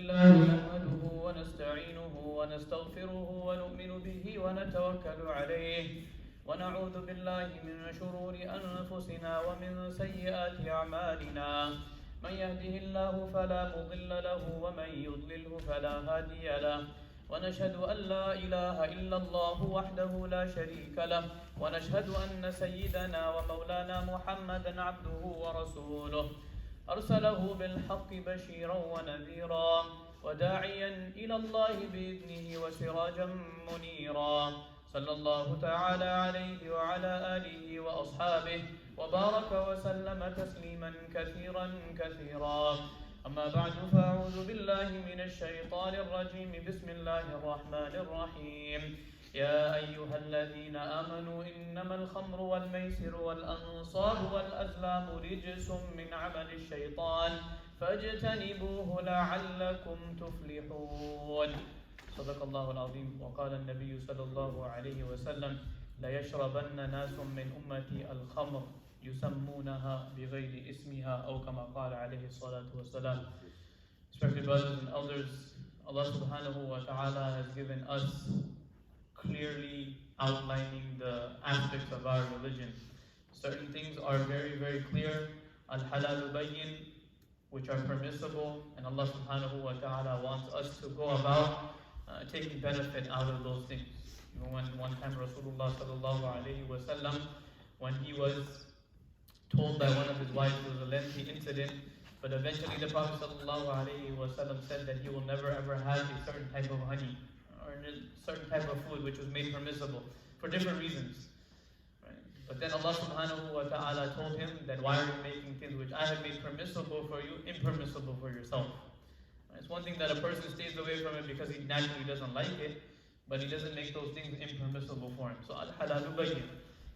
لله نحمده ونستعينه ونستغفره ونؤمن به ونتوكل عليه ونعوذ بالله من شرور أنفسنا ومن سيئات أعمالنا من يهده الله فلا مضل له ومن يضلله فلا هادي له ونشهد أن لا إله إلا الله وحده لا شريك له ونشهد أن سيدنا ومولانا محمدا عبده ورسوله أرسله بالحق بشيرا ونذيرا وداعيا إلى الله بإذنه وسراجا منيرا صلى الله تعالى عليه وعلى آله وأصحابه وبارك وسلم تسليما كثيرا كثيرا أما بعد فأعوذ بالله من الشيطان الرجيم بسم الله الرحمن الرحيم يا أيها الذين آمنوا إنما الخمر والميسر والأنصاب والأزلام رجس من عمل الشيطان فاجتنبوه لعلكم تفلحون صدق الله العظيم وقال النبي صلى الله عليه وسلم لا يشربن ناس من أمتي الخمر يسمونها بغير اسمها أو كما قال عليه الصلاة والسلام. Respected brothers and elders, Allah subhanahu wa ta'ala has given us clearly outlining the aspects of our religion. Certain things are very, very clear. Al-halal bayyin, which are permissible, and Allah subhanahu wa ta'ala wants us to go about taking benefit out of those things. You know, when one time Rasulullah sallallahu alayhi wa sallam, when he was told by one of his wives, it was a lengthy incident, but eventually the Prophet sallallahu alayhi wa sallam said that he will never ever have a certain type of honey or a certain type of food which was made permissible for different reasons. Right? But then Allah subhanahu wa ta'ala told him that why are you making things which I have made permissible for you, impermissible for yourself? It's one thing that a person stays away from it because he naturally doesn't like it, but he doesn't make those things impermissible for him. So al-halalu bayyin.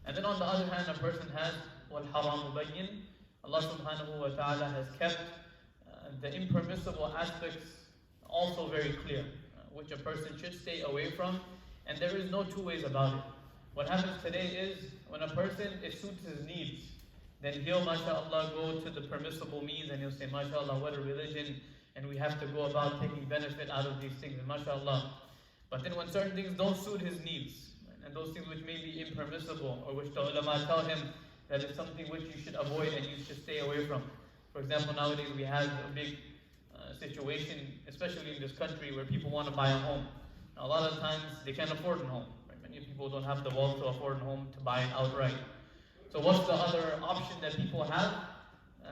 And then on the other hand, a person has wal-haramu bayyin. Allah subhanahu wa ta'ala has kept the impermissible aspects also very clear, which a person should stay away from, and there is no two ways about it. What happens today is, when a person, it suits his needs, then he'll, mashallah, go to the permissible means and he'll say, mashallah, what a religion, and we have to go about taking benefit out of these things, and mashallah. But then when certain things don't suit his needs, and those things which may be impermissible, or which the ulama tell him that it's something which you should avoid and you should stay away from. For example, nowadays we have a big situation, especially in this country, where people want to buy a home. Now, a lot of times they can't afford a home. Right? Many people don't have the wealth to afford a home to buy it outright. So what's the other option that people have?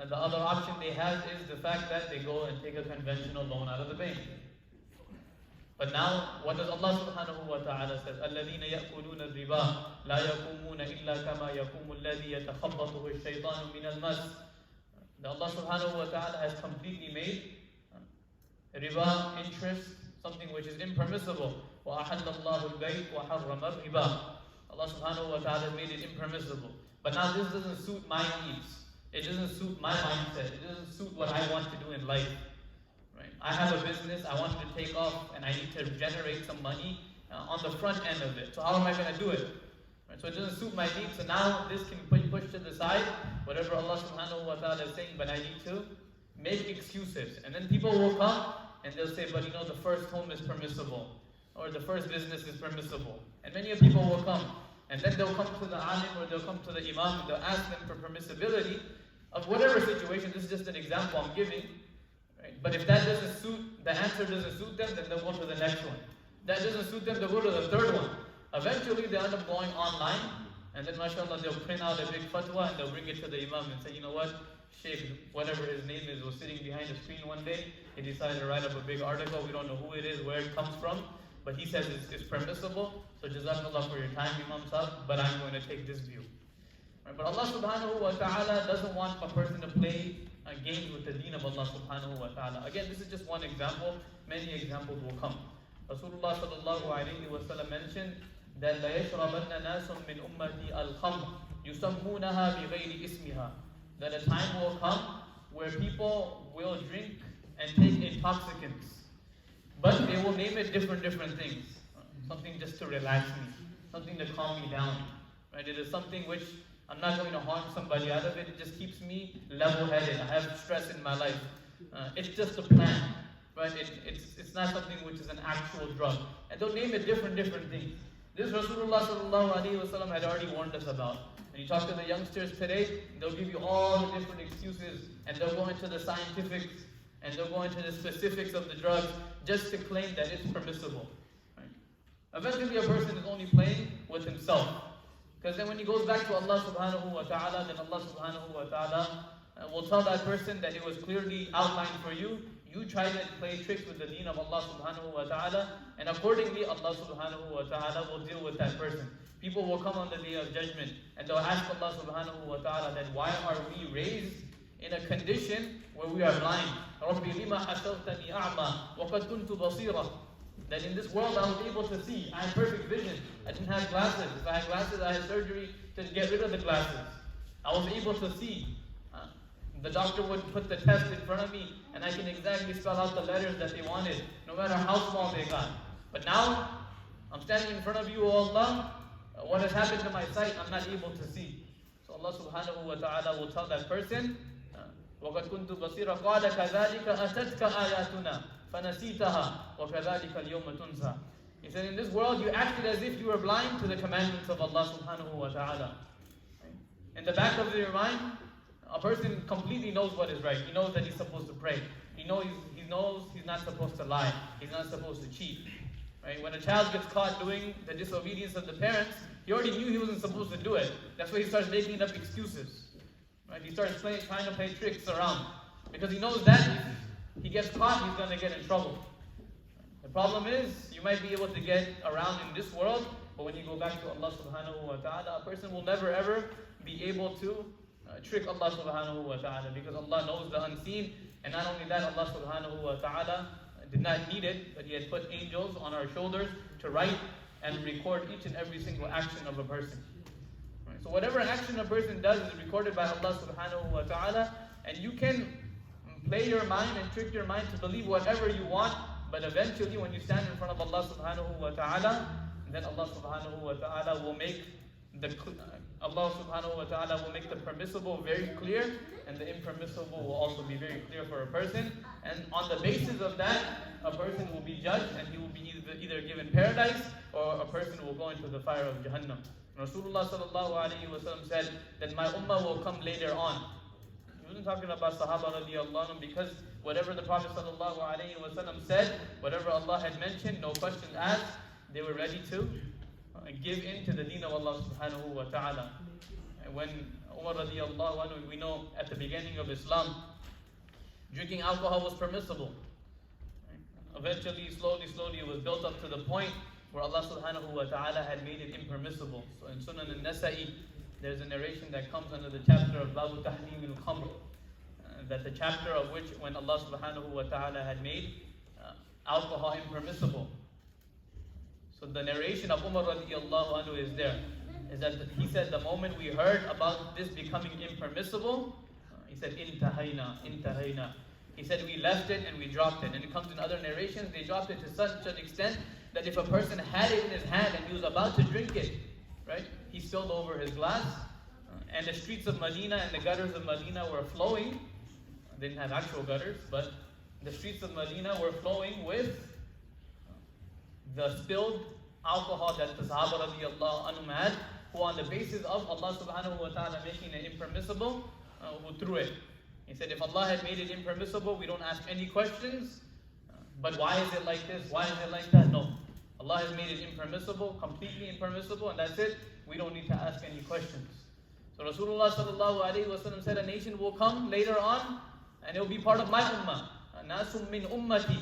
The other option they have is the fact that they go and take a conventional loan out of the bank. But now, what does Allah subhanahu wa ta'ala say? الَّذِينَ يَأْكُلُونَ الرِّبَا لَا يَقُومُونَ إِلَّا كَمَا يَقُومُ الَّذِي يَتَخَبَّطُهُ الشَّيْطَانُ مِنَ الْمَسِّ. That Allah subhanahu wa ta'ala has completely made riba, interest, something which is impermissible. وَأَحَلَّ اللَّهُ الْبَيْءَ وَحَرَّمَ الرِّبَا. Allah subhanahu wa ta'ala made it impermissible. But now this doesn't suit my needs. It doesn't suit my mindset. It doesn't suit what I want to do in life. Right? I have a business, I want to take off, and I need to generate some money on the front end of it. So how am I going to do it? Right? So it doesn't suit my needs. So now this can be pushed to the side, whatever Allah subhanahu wa ta'ala is saying, but I need to make excuses. And then people will come and they'll say, but you know, the first home is permissible, or the first business is permissible. And many people will come, and then they'll come to the alim or they'll come to the imam and they'll ask them for permissibility of whatever situation. This is just an example I'm giving. Right? But if that doesn't suit, the answer doesn't suit them, then they'll go to the next one. That doesn't suit them, they'll go to the third one. Eventually they end up going online, and then mashallah they'll print out a big fatwa and they'll bring it to the imam and say, you know what, Shaikh, whatever his name is, was sitting behind the screen one day. He decided to write up a big article. We don't know who it is, where it comes from, but he says it's permissible. So jazakallah for your time, Imam Sahib, but I'm going to take this view. Right? But Allah subhanahu wa ta'ala doesn't want a person to play games with the deen of Allah subhanahu wa ta'ala. Again, this is just one example. Many examples will come. Rasulullah sallallahu alayhi wa sallam mentioned that لا يشربن ناس من أمتي الخمر يسمونها بغير اسمها. That a time will come where people will drink and take intoxicants, but they will name it different things. Something just to relax me, something to calm me down. Right? It is something which I'm not going to harm somebody out of it. It just keeps me level-headed. I have stress in my life. It's just a plan. Right? Right? It's not something which is an actual drug. And they'll name it different things. This Rasulullah sallallahu alaihi wasallam had already warned us about. When you talk to the youngsters today, they'll give you all the different excuses, and they'll go into the scientifics, and they'll go into the specifics of the drugs, just to claim that it's permissible. Right? Eventually a person is only playing with himself. Because then when he goes back to Allah subhanahu wa ta'ala, then Allah subhanahu wa ta'ala will tell that person that it was clearly outlined for you. You try to play tricks with the deen of Allah subhanahu wa ta'ala, and accordingly Allah subhanahu wa ta'ala will deal with that person. People will come on the day of judgment and they'll ask Allah subhanahu wa ta'ala that why are we raised in a condition where we are blind? رَبِّ لِمَا حَشَرْتَنِي أَعْمَى وَقَدْ كُنْتُ بَصِيرًا. That in this world I was able to see. I had perfect vision. I didn't have glasses. If I had glasses, I had surgery to get rid of the glasses. I was able to see. The doctor would put the test in front of me and I can exactly spell out the letters that they wanted, no matter how small they got. But now, I'm standing in front of you, O Allah. What has happened to my sight, I'm not able to see. So Allah subhanahu wa ta'ala will tell that person, وَقَدْ كُنْتُ بَصِيرًا قَالَ كَذَلِكَ أَتَتْكَ آيَاتُنَا فَنَسِيتَهَا وَكَذَلِكَ الْيَوْمَ تُنْسَى. He said, in this world you acted as if you were blind to the commandments of Allah subhanahu wa ta'ala. In the back of your mind, a person completely knows what is right. He knows that he's supposed to pray. He knows he's not supposed to lie. He's not supposed to cheat. Right? When a child gets caught doing the disobedience of the parents, he already knew he wasn't supposed to do it. That's why he starts making up excuses. Right? He starts trying to play tricks around. Because he knows that if he gets caught, he's going to get in trouble. The problem is, you might be able to get around in this world, but when you go back to Allah subhanahu wa ta'ala, a person will never ever be able to trick Allah subhanahu wa ta'ala, because Allah knows the unseen. And not only that, Allah subhanahu wa ta'ala did not need it, but He had put angels on our shoulders to write and record each and every single action of a person. Right? So whatever action a person does is recorded by Allah subhanahu wa ta'ala, and you can play your mind and trick your mind to believe whatever you want, but eventually when you stand in front of Allah subhanahu wa ta'ala, then Allah subhanahu wa ta'ala will make Allah subhanahu wa ta'ala will make the permissible very clear, and the impermissible will also be very clear for a person. And on the basis of that, a person will be judged, and he will be either given paradise, or a person will go into the fire of Jahannam. Rasulullah sallallahu alaihi wasallam said that my ummah will come later on. He wasn't talking about Sahaba radiallahu anhum, because whatever the Prophet sallallahu alaihi wasallam said, whatever Allah had mentioned, no questions asked, they were ready to give in to the deen of Allah subhanahu wa ta'ala. And when Umar radiallahu anhu, we know at the beginning of Islam, drinking alcohol was permissible. Eventually, slowly, it was built up to the point where Allah subhanahu wa ta'ala had made it impermissible. So in Sunan al-Nasa'i, there's a narration that comes under the chapter of Babu Tahrim al-Khamr, that the chapter of which when Allah subhanahu wa ta'ala had made alcohol impermissible. So the narration of Umar radiallahu anhu is there. Is that he said the moment we heard about this becoming impermissible, he said, Intahayna. He said we left it and we dropped it. And it comes in other narrations, they dropped it to such an extent that if a person had it in his hand and he was about to drink it, right, he spilled over his glass. And the streets of Medina and the gutters of Medina were flowing. They didn't have actual gutters, but the streets of Medina were flowing with the spilled alcohol that the Sahaba radiallahu anhum had, who on the basis of Allah subhanahu wa ta'ala making it impermissible, who threw it. He said, if Allah had made it impermissible, we don't ask any questions. But why is it like this? Why is it like that? No. Allah has made it impermissible, completely impermissible, and that's it. We don't need to ask any questions. So Rasulullah sallallahu alayhi wa sallam said, a nation will come later on, and it will be part of my ummah. Nasum min ummati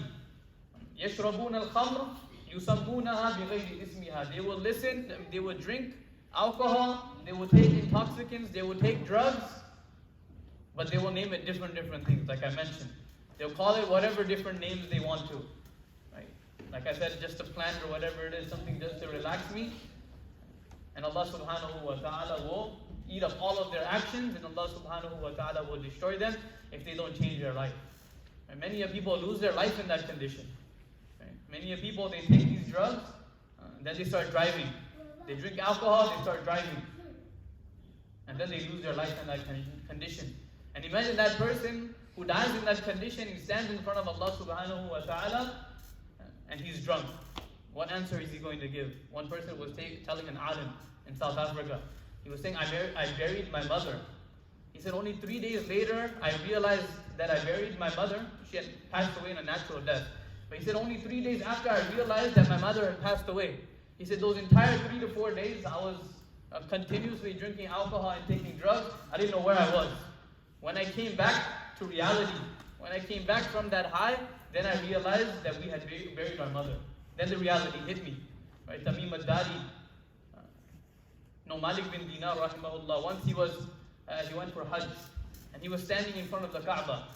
yashrabun al-khamr yusammunaha bighayri ismiha. They will listen, they will drink alcohol, they will take intoxicants, they will take drugs, but they will name it different things, like I mentioned. They'll call it whatever different names they want to. Right? Like I said, just a plant or whatever it is, something just to relax me. And Allah subhanahu wa ta'ala will eat up all of their actions, and Allah subhanahu wa ta'ala will destroy them if they don't change their life. And many people lose their life in that condition. Right? Many people, they take these drugs, then they start driving. They drink alcohol, they start driving. And then they lose their life in that condition. And imagine that person who dies in that condition, he stands in front of Allah subhanahu wa ta'ala and he's drunk. What answer is he going to give? One person was telling an alim in South Africa. He was saying, I buried my mother. He said, only 3 days later, I realized that I buried my mother. She had passed away in a natural death. But he said, only 3 days after I realized that my mother had passed away. He said, those entire 3 to 4 days, I was continuously drinking alcohol and taking drugs. I didn't know where I was. When I came back to reality, when I came back from that high, then I realized that we had buried our mother. Then the reality hit me. Right? Tamim al-Dari, Malik bin Dinar, rahimahullah, once he went for Hajj, and he was standing in front of the Kaaba,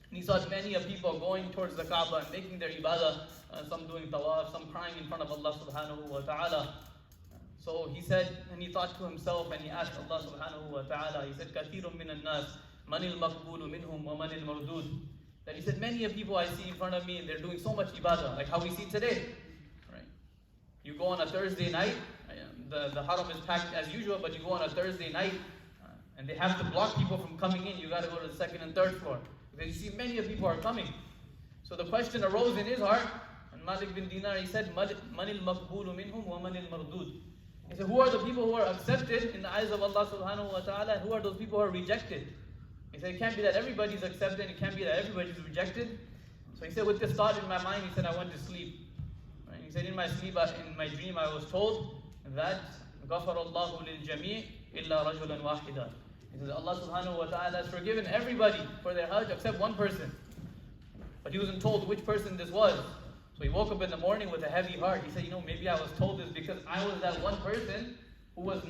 and he saw many of people going towards the Kaaba and making their ibadah, some doing tawaf, some crying in front of Allah subhanahu wa ta'ala. So he said, and he thought to himself, and he asked Allah subhanahu wa ta'ala, he said, كَثِيرٌ مِّنَ النَّاسِ مَنِ الْمَقْبُولُ مِنْهُمْ وَمَنِ الْمَرْدُودُ. That he said, many of people I see in front of me, and they're doing so much ibadah, like how we see today. Right? You go on a Thursday night, the haram is packed as usual, but you go on a Thursday night, and they have to block people from coming in. You got to go to the second and third floor. Because you see many of people are coming. So the question arose in his heart, and Malik bin Dinar, he said, مَنِ الْمَقْبُولُ مِنْهُمْ وَمَنِ الْمَرْدُودُ. He said, who are the people who are accepted in the eyes of Allah subhanahu wa ta'ala, and who are those people who are rejected? He said, it can't be that everybody's accepted, and it can't be that everybody's rejected. So he said, with this thought in my mind, he said, I went to sleep. Right? He said, in my sleep, in my dream, I was told that غَفَرَ اللَّهُ لِلْجَمِيعِ إِلَّا رَجُلًا وَاحِدًا. He says, Allah subhanahu wa ta'ala has forgiven everybody for their hajj except one person. But he wasn't told which person this was. So he woke up in the morning with a heavy heart. He said, maybe I was told this because I was that one person whose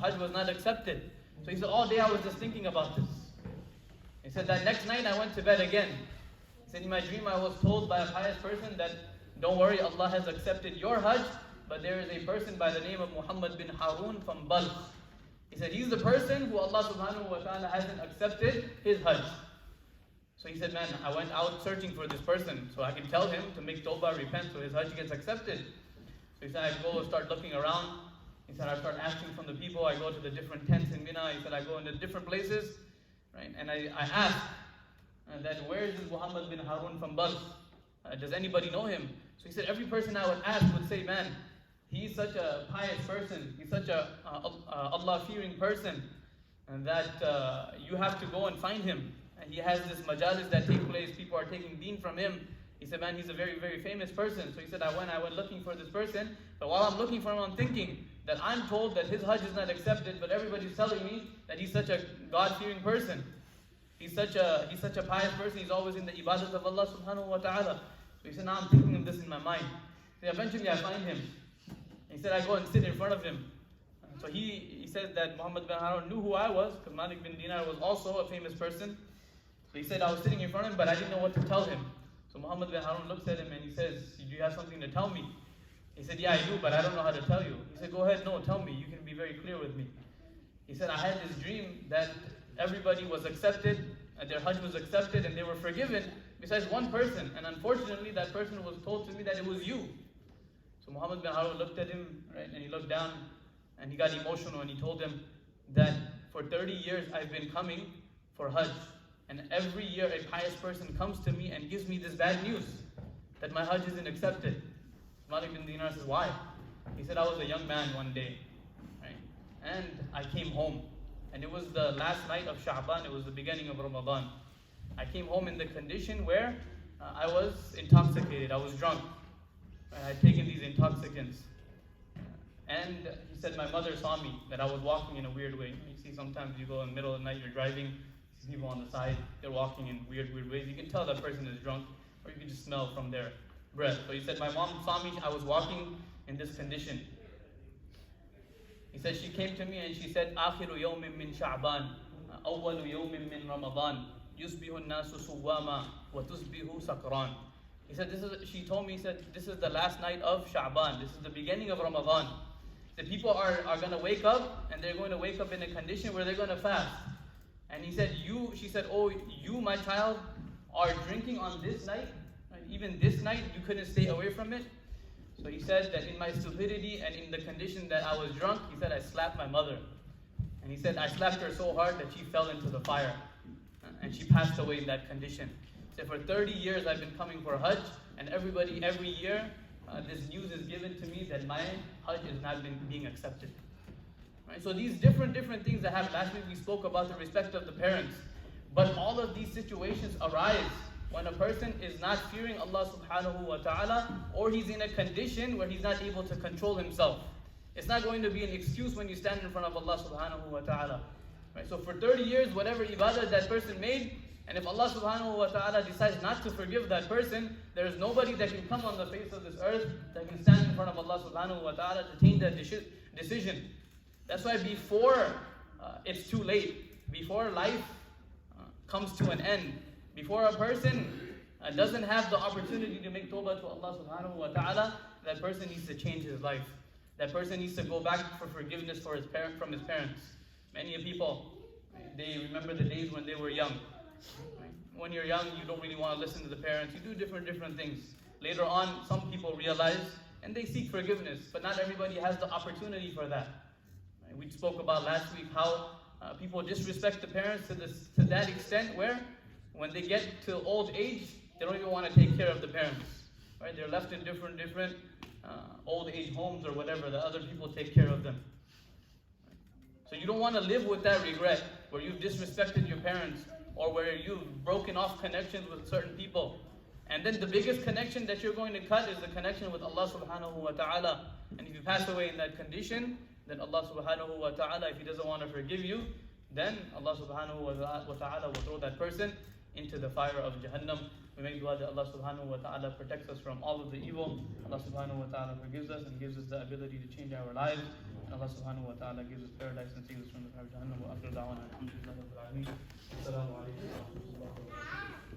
hajj was not accepted. So he said, all day I was just thinking about this. He said, that next night I went to bed again. He said, in my dream I was told by a pious person that, don't worry, Allah has accepted your hajj, but there is a person by the name of Muhammad bin Harun from Balkh. He said, he's the person who Allah subhanahu wa ta'ala hasn't accepted his hajj. So he said, man, I went out searching for this person so I can tell him to make tawbah, repent, so his hajj gets accepted. So he said, I go start looking around. He said, I start asking from the people. I go to the different tents in Mina. He said, I go into different places. Right? And I asked that, where is this Muhammad bin Harun from Balkh? Does anybody know him? So he said, every person I would ask would say, man, he's such a pious person, he's such a Allah-fearing person, and that you have to go and find him. And he has this majalis that take place, people are taking deen from him. He said, man, he's a very, very famous person. So he said, I went looking for this person, but while I'm looking for him, I'm thinking that I'm told that his hajj is not accepted, but everybody's telling me that he's such a God-fearing person. He's such a pious person, he's always in the ibadat of Allah subhanahu wa ta'ala. So he said, now I'm thinking of this in my mind. So eventually I find him. He said, I go and sit in front of him. So he said that Muhammad bin Harun knew who I was, because Malik bin Dinar was also a famous person. So he said, I was sitting in front of him, but I didn't know what to tell him. So Muhammad bin Harun looks at him and he says, do you have something to tell me? He said, yeah, I do, but I don't know how to tell you. He said, go ahead, no, tell me. You can be very clear with me. He said, I had this dream that everybody was accepted, and their hajj was accepted, and they were forgiven, besides one person. And unfortunately, that person was told to me that it was you. So Muhammad bin Harun looked at him, right, and he looked down, and he got emotional, and he told him that for 30 years I've been coming for hajj. And every year a pious person comes to me and gives me this bad news, that my hajj isn't accepted. Malik bin Dinar says, why? He said, I was a young man one day, right? And I came home. And it was the last night of Sha'ban, it was the beginning of Ramadan. I came home in the condition where I was intoxicated, I was drunk. I had taken these intoxicants. And he said, my mother saw me, that I was walking in a weird way. You see, sometimes you go in the middle of the night, you're driving, people on the side, they're walking in weird ways. You can tell that person is drunk, or you can just smell from their breath. So he said, my mom saw me, I was walking in this condition. He said, she came to me and she said, آخر يوم من شعبان أول يوم من رمضان يصبح الناس صواما وتصبح سكران. He said, she told me, he said, this is the last night of Sha'ban, this is the beginning of Ramadan. The people are going to wake up, and they're going to wake up in a condition where they're going to fast. And he said, she said, oh, you, my child, are drinking on this night? Right? Even this night, you couldn't stay away from it? So he said that in my stupidity and in the condition that I was drunk, he said, I slapped my mother. And he said, I slapped her so hard that she fell into the fire. And and she passed away in that condition. Said, for 30 years I've been coming for Hajj, and every year this news is given to me that my Hajj is not being accepted. Right? So these different things that happen. Last week we spoke about the respect of the parents. But all of these situations arise when a person is not fearing Allah subhanahu wa ta'ala, or he's in a condition where he's not able to control himself. It's not going to be an excuse when you stand in front of Allah subhanahu wa ta'ala. Right? So for 30 years, whatever ibadah that person made, and if Allah subhanahu wa ta'ala decides not to forgive that person, there is nobody that can come on the face of this earth that can stand in front of Allah subhanahu wa ta'ala to change that decision. That's why before it's too late, before life comes to an end, before a person doesn't have the opportunity to make tawbah to Allah subhanahu wa ta'ala, that person needs to change his life. That person needs to go back for forgiveness from his parents. Many people, they remember the days when they were young. When you're young, you don't really want to listen to the parents. You do different things. Later on, some people realize and they seek forgiveness, but not everybody has the opportunity for that. We spoke about last week how people disrespect the parents to that extent where when they get to old age, they don't even want to take care of the parents. Right? They're left in different old age homes or whatever, that other people take care of them. So you don't want to live with that regret where you've disrespected your parents or where you've broken off connections with certain people. And then the biggest connection that you're going to cut is the connection with Allah subhanahu wa ta'ala. And if you pass away in that condition, then Allah subhanahu wa ta'ala, if He doesn't want to forgive you, then Allah subhanahu wa ta'ala will throw that person into the fire of Jahannam. We make dua that Allah subhanahu wa ta'ala protects us from all of the evil. Allah subhanahu wa ta'ala forgives us and gives us the ability to change our lives. And Allah subhanahu wa ta'ala gives us paradise and saves us from the fire of Jahannam. Wa akhiru da'wana alhamdulillahi rabbil alameen. Assalamu alaikum wa rahmatullahi wa barakatuh.